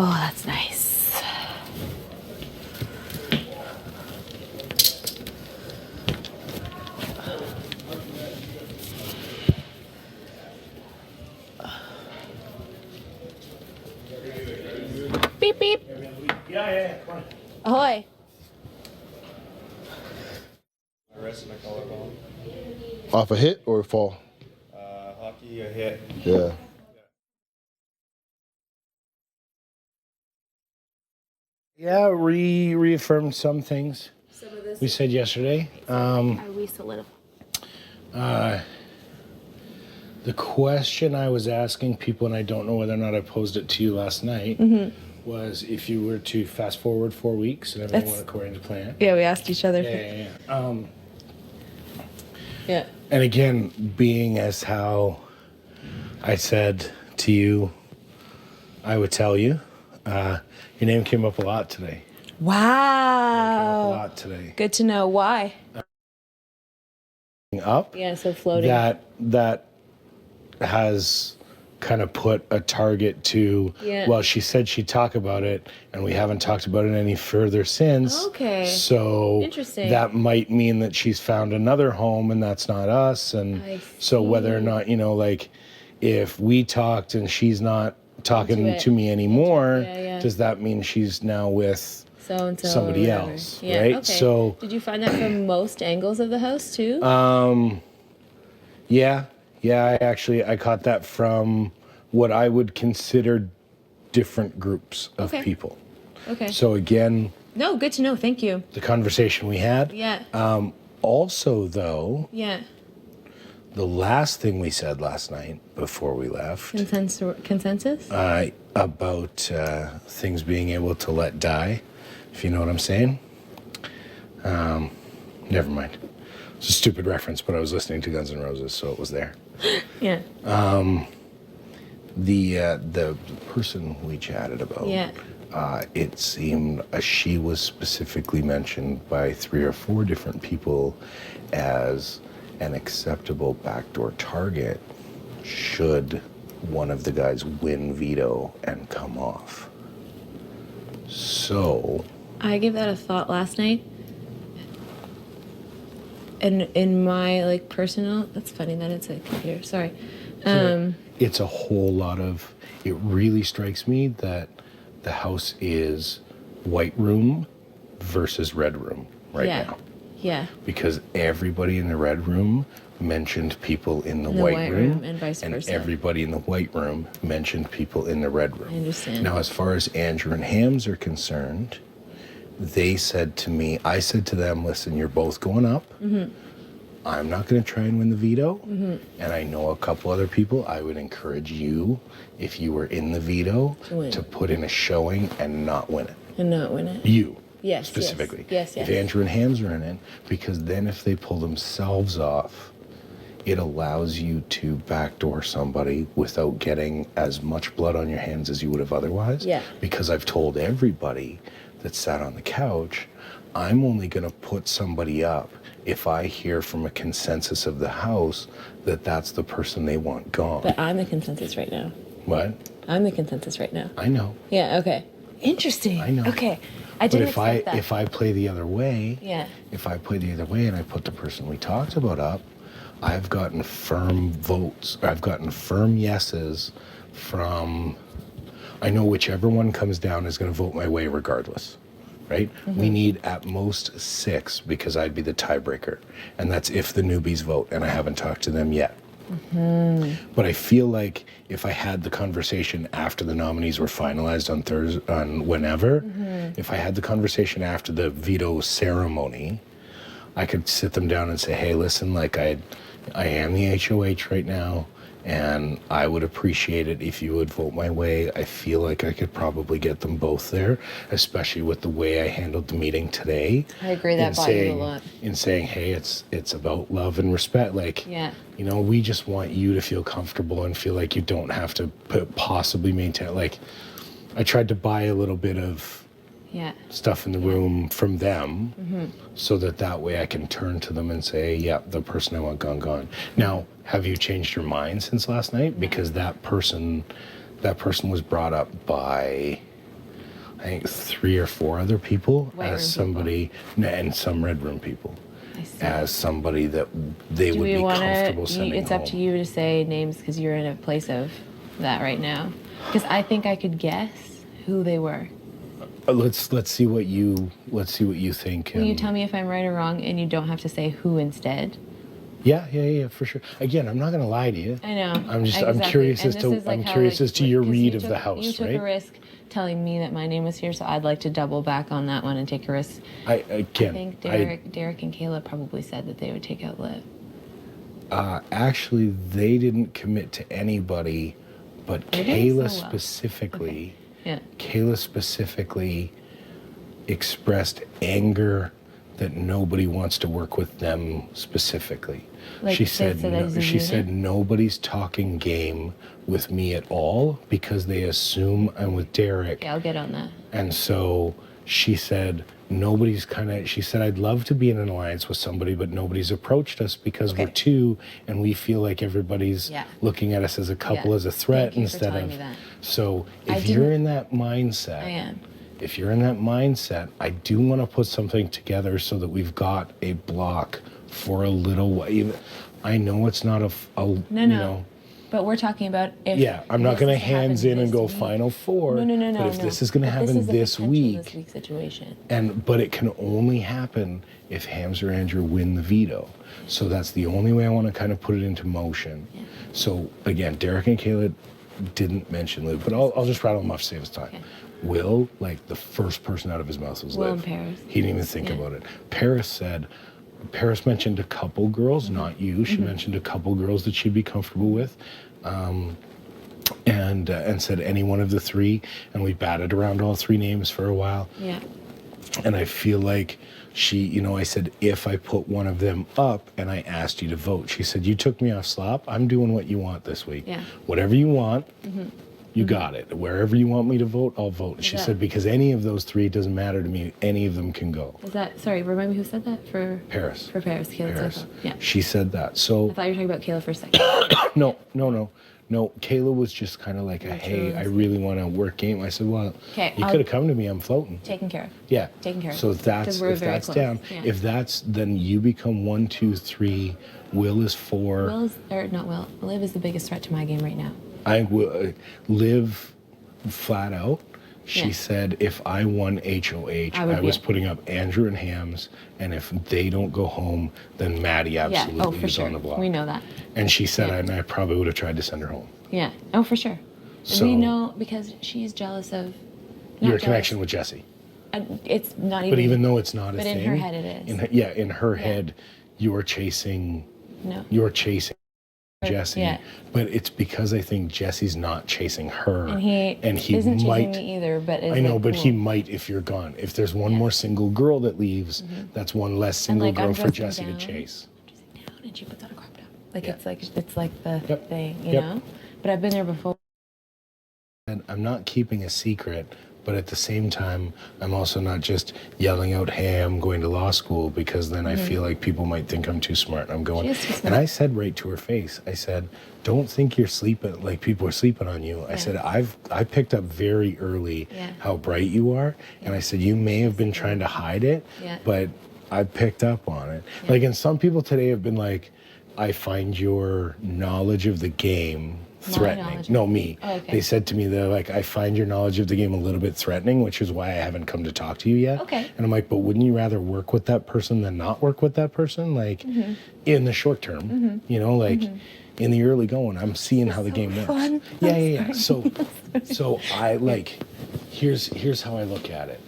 Oh, that's nice. Beep, beep. Yeah, come on. Ahoy. I rested my collarbone. Off a hit or a fall? Hockey, a hit. Yeah. Yeah, reaffirmed some things Some of this we said yesterday. are we solidified? The question I was asking people, and I don't know whether or not I posed it to you last night, was if you were to fast forward 4 weeks and everything went according to plan. Yeah, we asked each other. Yeah. Yeah. And again, being as how I said to you, I would tell you, your name came up a lot today. Wow. A lot today. Good to know. Why? Up. Yeah, so floating. That has kind of put a target to, well, she said she'd talk about it, and we haven't talked about it any further since. Okay. So interesting. That might mean that she's found another home, and that's not us. And so whether or not, like, if we talked and she's not talking to me anymore, does that mean she's now with so-and-so somebody else, yeah, right? Okay. So did you find that from most angles of the house too? Yeah, I caught that from what I would consider different groups of people. Okay. So again, no, good to know. Thank you. the conversation we had. Yeah. Also, though, Yeah. the last thing we said last night before we left Consensus? about things being able to let die, if you know what I'm saying. Never mind. It's a stupid reference, but I was listening to Guns N' Roses, so it was there. Yeah. The person we chatted about, it seemed she was specifically mentioned by 3 or 4 different people as an acceptable backdoor target should one of the guys win veto and come off. So I gave that a thought last night. And in my personal, that's funny that it's a computer. Sorry. it's a whole lot of, it really strikes me that the house is white room versus red room right now. Yeah. Because everybody in the red room mentioned people in the white room, and vice and versa. everybody in the white room mentioned people in the red room. I understand. Now, as far as Andrew and Hams are concerned, they said to me, I said to them, listen, you're both going up. Mm-hmm. I'm not going to try and win the veto. Mm-hmm. And I know a couple other people. I would encourage you, if you were in the veto, to put in a showing and not win it. And not win it. You. Yes. Specifically. Yes. If Andrew and Hams are in it, because then if they pull themselves off, it allows you to backdoor somebody without getting as much blood on your hands as you would have otherwise. Yeah. Because I've told everybody that sat on the couch, I'm only going to put somebody up if I hear from a consensus of the house that that's the person they want gone. But I'm the consensus right now. What? I'm the consensus right now. I know. Yeah, okay. Interesting. I know. Okay. I didn't expect that. If I play the other way, if I play the other way and I put the person we talked about up, I've gotten firm votes. I've gotten firm yeses from, I know whichever one comes down is going to vote my way regardless, right? Mm-hmm. We need at most 6 because I'd be the tiebreaker. And that's if the newbies vote, and I haven't talked to them yet. Mm-hmm. But I feel like if I had the conversation after the nominees were finalized on Thursday, on whenever, if I had the conversation after the veto ceremony, I could sit them down and say, hey, listen, I am the HOH right now, and I would appreciate it if you would vote my way. I feel like I could probably get them both there, especially with the way I handled the meeting today. I agree, that bought you a lot. In saying, hey, it's about love and respect. We just want you to feel comfortable and feel like you don't have to possibly maintain. I tried to buy a little bit of stuff in the room from them, so that way I can turn to them and say, yeah, the person I want gone. Now, have you changed your mind since last night? Because that person was brought up by I think 3 or 4 other people White room as somebody, and some red room people, I see. as somebody that they Do would we be want comfortable to? sending It's home. up to you to say names because you're in a place of that right now. Because I think I could guess who they were. Let's see what you think. Will you and- tell me if I'm right or wrong, and you don't have to say who instead? Yeah, for sure. Again, I'm not gonna lie to you. I know. I'm Exactly. curious And as this to is like I'm how, curious like, as to your 'cause read you of the took- house, You took right? a risk telling me that my name was here, so I'd like to double back on that one and take a risk. I I think I Derek and Kayla probably said that they would take out Liv. actually they didn't commit to anybody, but They're doing Kayla so well. specifically. Yeah. Kayla specifically expressed anger that nobody wants to work with them specifically. Like, She they said said as a she unit? said nobody's talking game with me at all because they assume I'm with Derek. Yeah, I'll get on that. And so she said she said I'd love to be in an alliance with somebody, but nobody's approached us because we're Okay. two and we feel like everybody's Yeah. looking at us as a couple, Yeah. as a threat Thank you for instead telling of me that. so I if you're didn't- in that mindset, I am. if you're in that mindset, I do want to put something together so that we've got a block for a little while. I know it's not you know, But we're talking about if. yeah, I'm not this going to is happen hands in and this go week. Final Four. No. But if this is going to But happen this is a this potential week, this week situation. but it can only happen if Hams or Andrew win the veto. So that's the only way I want to kind of put it into motion. Yeah. So again, Derek and Kayla didn't mention Liv, but I'll just rattle them off to save us time. Okay. Will, like the first person out of his mouth was Will Liv. and Paris. He didn't even think Yeah. about it. Paris mentioned a couple girls, Mm-hmm. not you. She mentioned a couple girls that she'd be comfortable with. And said any one of the three, and we batted around all 3 names for a while. Yeah. And I feel like I said, if I put one of them up and I asked you to vote, she said, you took me off slop. I'm doing what you want this week. Yeah. Whatever you want, you got it. Wherever you want me to vote, I'll vote. And she that- said, because any of those 3, it doesn't matter to me. Any of them can go. Is that, sorry, remind me who said that? For Paris. Paris. Kayla Paris. said that. Yeah. She said that. So I thought you were talking about Kayla for a second. No, Kayla was just kind of like, hey, I really want to work game. I said, well, Okay, you I'll- could have come to me. I'm floating. Taken care of. Yeah. Taken care of. So that's 'Cause we're if very that's close. down. Yeah. If that's then you become 1, 2, 3. Will is 4. Liv is the biggest threat to my game right now. I will live flat out. She Yeah. said if I won HOH, I would I was be- putting up Andrew and Hams, and if they don't go home, then Maddy absolutely Yeah. Oh, for is sure. on the block. We know that. And she said, Yeah. and I probably would have tried to send her home. Yeah. Oh, for sure. So- We know because she's jealous of. Your connection with Jesse. It's not even. But even though it's not a But thing, in her head it is. In her head, you're chasing No. Jesse. Yeah. But it's because I think Jesse's not chasing her. And he isn't might. chasing me either, but is I know, like, but cool. he might if you're gone. If there's one more single girl that leaves, that's one less single like, I'm girl for dressing Jesse to down. chase. Dressing down, and she puts on a crop top. Like Yeah. it's like the Yep. thing, you Yep. know. But I've been there before. And I'm not keeping a secret, but at the same time, I'm also not just yelling out, hey, I'm going to law school, because then I feel like people might think I'm too smart. And I'm going, She is too smart. and I said right to her face, I said, don't think you're sleeping, like people are sleeping on you. I said, I picked up very early Yeah. how bright you are. And I said, you may have been trying to hide it, Yeah. but I picked up on it. Yeah. Like, and some people today have been like, I find your knowledge of the game threatening. knowledge. No, me. Oh, okay. They said to me, they're like, I find your knowledge of the game a little bit threatening, which is why I haven't come to talk to you yet. Okay. And I'm like, but wouldn't you rather work with that person than not work with that person? Like, in the short term, you know, like in the early going, I'm seeing how the game works. fun. Yeah. So I like, here's how I look at it.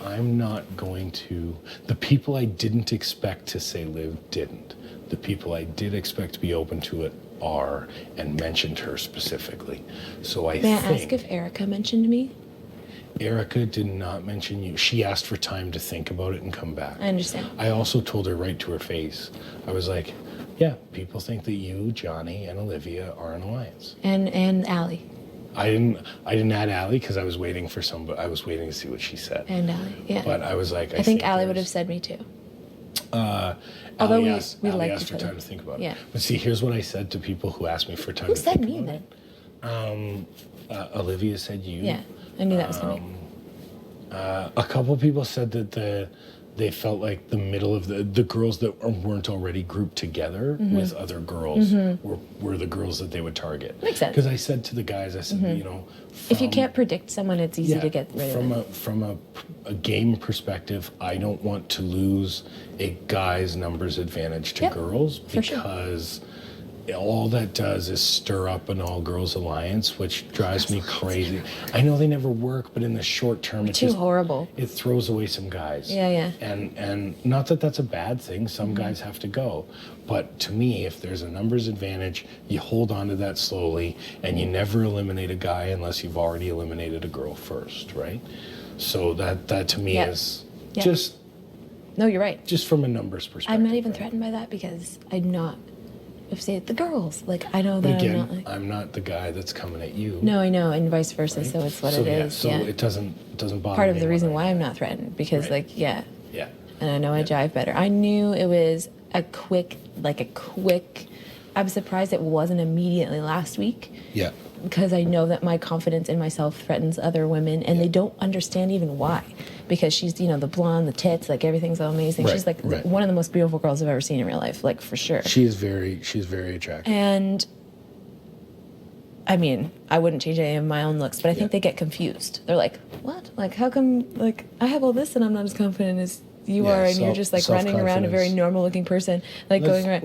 I'm not going to, the people I didn't expect to say Liv didn't. The people I did expect to be open to it are, and mentioned her specifically. So May I ask if Erica mentioned me? Erica did not mention you. She asked for time to think about it and come back. I understand. I also told her right to her face. I was like, yeah, people think that you, Johnny, and Olivia are an alliance. And Allie. I didn't add Allie because I was waiting for somebody. I was waiting to see what she said. And Allie, yeah. But I was like, I think Allie would have said me too. Although Allie we asked liked asked each for other. time to think about it. Yeah. But see, here's what I said to people who asked me for time Who to said think me about then? it. Olivia said you. Yeah, I knew that was coming. A couple people said that they felt like the middle of the girls that weren't already grouped together with other girls were the girls that they would target. Makes sense. Because I said to the guys, I said, you know, If you can't predict someone, it's easy to get rid of it. From a game perspective, I don't want to lose a guy's numbers advantage to girls for sure. because all that does is stir up an all-girls alliance, which drives me crazy. I know they never work, but in the short term, it's Too horrible. It throws away some guys. Yeah. And not that that's a bad thing. Some guys have to go. But to me, if there's a numbers advantage, you hold on to that slowly, and you never eliminate a guy unless you've already eliminated a girl first, right? So that to me is just... No, you're right. Just from a numbers perspective. I'm not even threatened by that because I'm not... If say the girls, like I know that Again, I'm not like... I'm not the guy that's coming at you. No, I know, and vice versa, so it's what it is. So it doesn't bother Part me. of the reason why I'm not threatened, because Yeah. and I know I jive better. I knew it was a quick, I'm surprised it wasn't immediately last week. Yeah. Because I know that my confidence in myself threatens other women, and they don't understand even why. Because she's, the blonde, the tits, like everything's so amazing. Right, She's like right. one of the most beautiful girls I've ever seen in real life, like for sure. She's very attractive. And I mean, I wouldn't change any of my own looks, but I think they get confused. They're like, what? Like, how come, like, I have all this and I'm not as confident as you are, and you're just like running around a very normal looking person, like going around.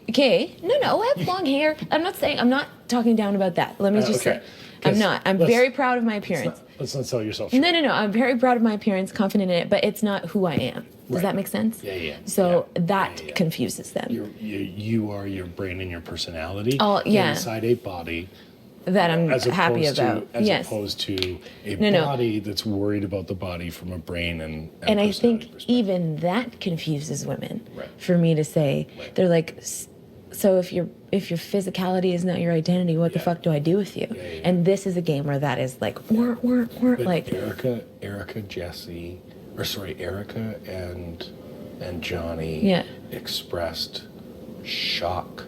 Okay, no, I have long hair. I'm not talking down about that. Let me just say, I'm not. I'm very proud of my appearance. Let's not sell yourself short. No. I'm very proud of my appearance, confident in it, but it's not who I am. Does that make sense? Yeah. So that confuses them. You are your brain and your personality inside a body that I'm happy about. As opposed to a body that's worried about the body from a brain and I think even that confuses women. Right. For me to say, they're like, so if your physicality is not your identity, what the fuck do I do with you? And this is a game where that is like, But like Erica, Erica and Johnny expressed shock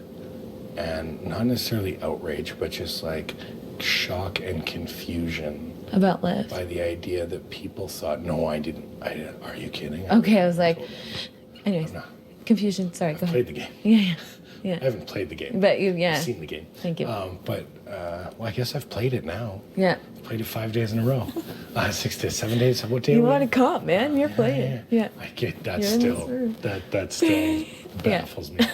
and not necessarily outrage, but just like shock and confusion about Liv. By the idea that people thought, no, I didn't. Are you kidding? Okay, I was like, anyways, confusion. Sorry, go ahead. Played the game. Yeah. I haven't played the game. But I've seen the game. Thank you. Well, I guess I've played it now. Yeah. Played it 5 days in a row. 6 days, 7 days. What day? You want to comp, man? You're playing. Yeah. I get that still. That still baffles me.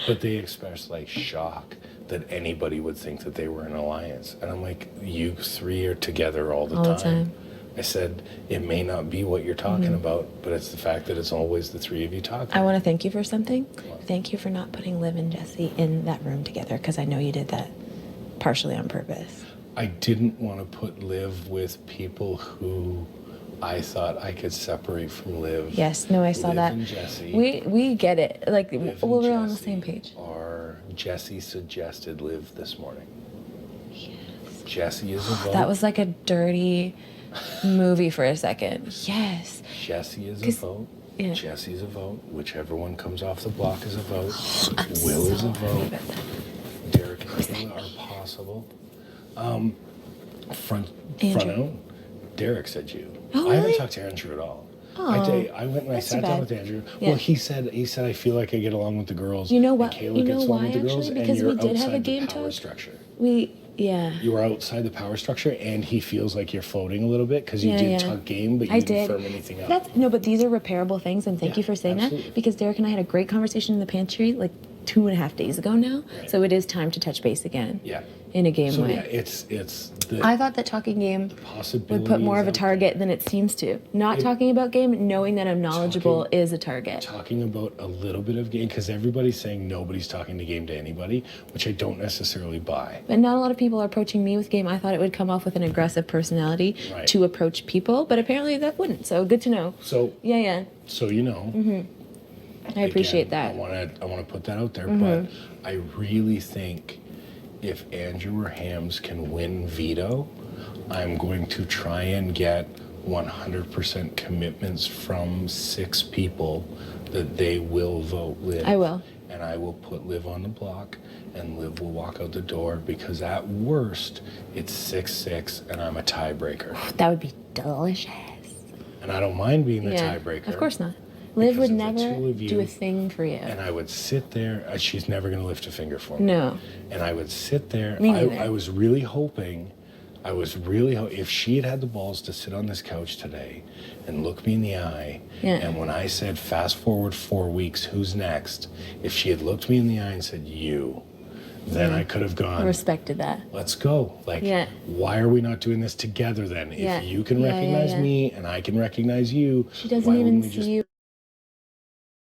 But they expressed like shock that anybody would think that they were in an alliance, and I'm like, you three are together all the time. I said, it may not be what you're talking about, but it's the fact that it's always the three of you talking. I want to thank you for something. Thank you for not putting Liv and Jesse in that room together, because I know you did that partially on purpose. I didn't want to put Liv with people who I thought I could separate from Liv. Yes, no, I saw Liv that. And Jesse, we get it. Like, we're on the same page. Or Jesse suggested Liv this morning. Yes. Jesse is a vote. That was like a dirty movie for a second. Yes. Jesse is a vote. Yeah. Jesse's a vote. Whichever one comes off the block is a vote. Will is a vote. Derek and Kayla are possible. Front out. Derek said you. Oh, I haven't really? talked to Andrew at all. Oh, I went and I sat down with Andrew. Yeah. Well, he said I feel like I get along with the girls. You know what? And Kayla You know gets along why, with the girls, actually? and Because you're we did have a outside game the power talk. structure. You were outside the power structure, and he feels like you're floating a little bit because you did talk game, but you didn't firm anything up. But these are repairable things, and thank you for saying that, because Derek and I had a great conversation in the pantry like 2.5 days ago now. Right. So it is time to touch base again. Yeah. In a game way. Yeah, it's I thought that talking game would put more of a target than it seems to. Not talking about game, knowing that I'm knowledgeable is a target. Talking about a little bit of game, because everybody's saying nobody's talking to game to anybody, which I don't necessarily buy. But not a lot of people are approaching me with game. I thought it would come off with an aggressive personality to approach people, but apparently that wouldn't. So good to know. So yeah. So you know. I appreciate that. I want to put that out there, but I really think if Andrew or Hams can win veto, I'm going to try and get 100% commitments from 6 people that they will vote Liv. I will. and I will put Liv on the block, and Liv will walk out the door, because at worst, it's 6-6, and I'm a tiebreaker. That would be delicious. And I don't mind being the Yeah, tiebreaker. of course not. Liv because would of the never two of you. do a thing for you. And I would sit there. She's never going to lift a finger for me. No. And I would sit there. Me neither. I was really hoping, if she had had the balls to sit on this couch today and look me in the eye, Yeah. and when I said, fast forward 4 weeks, who's next? If she had looked me in the eye and said, you, then I could have I gone, respected that. let's go. Like, Yeah. why are we not doing this together then? Yeah. If you can Yeah, recognize yeah. me and I can recognize you, She doesn't why even wouldn't we see just you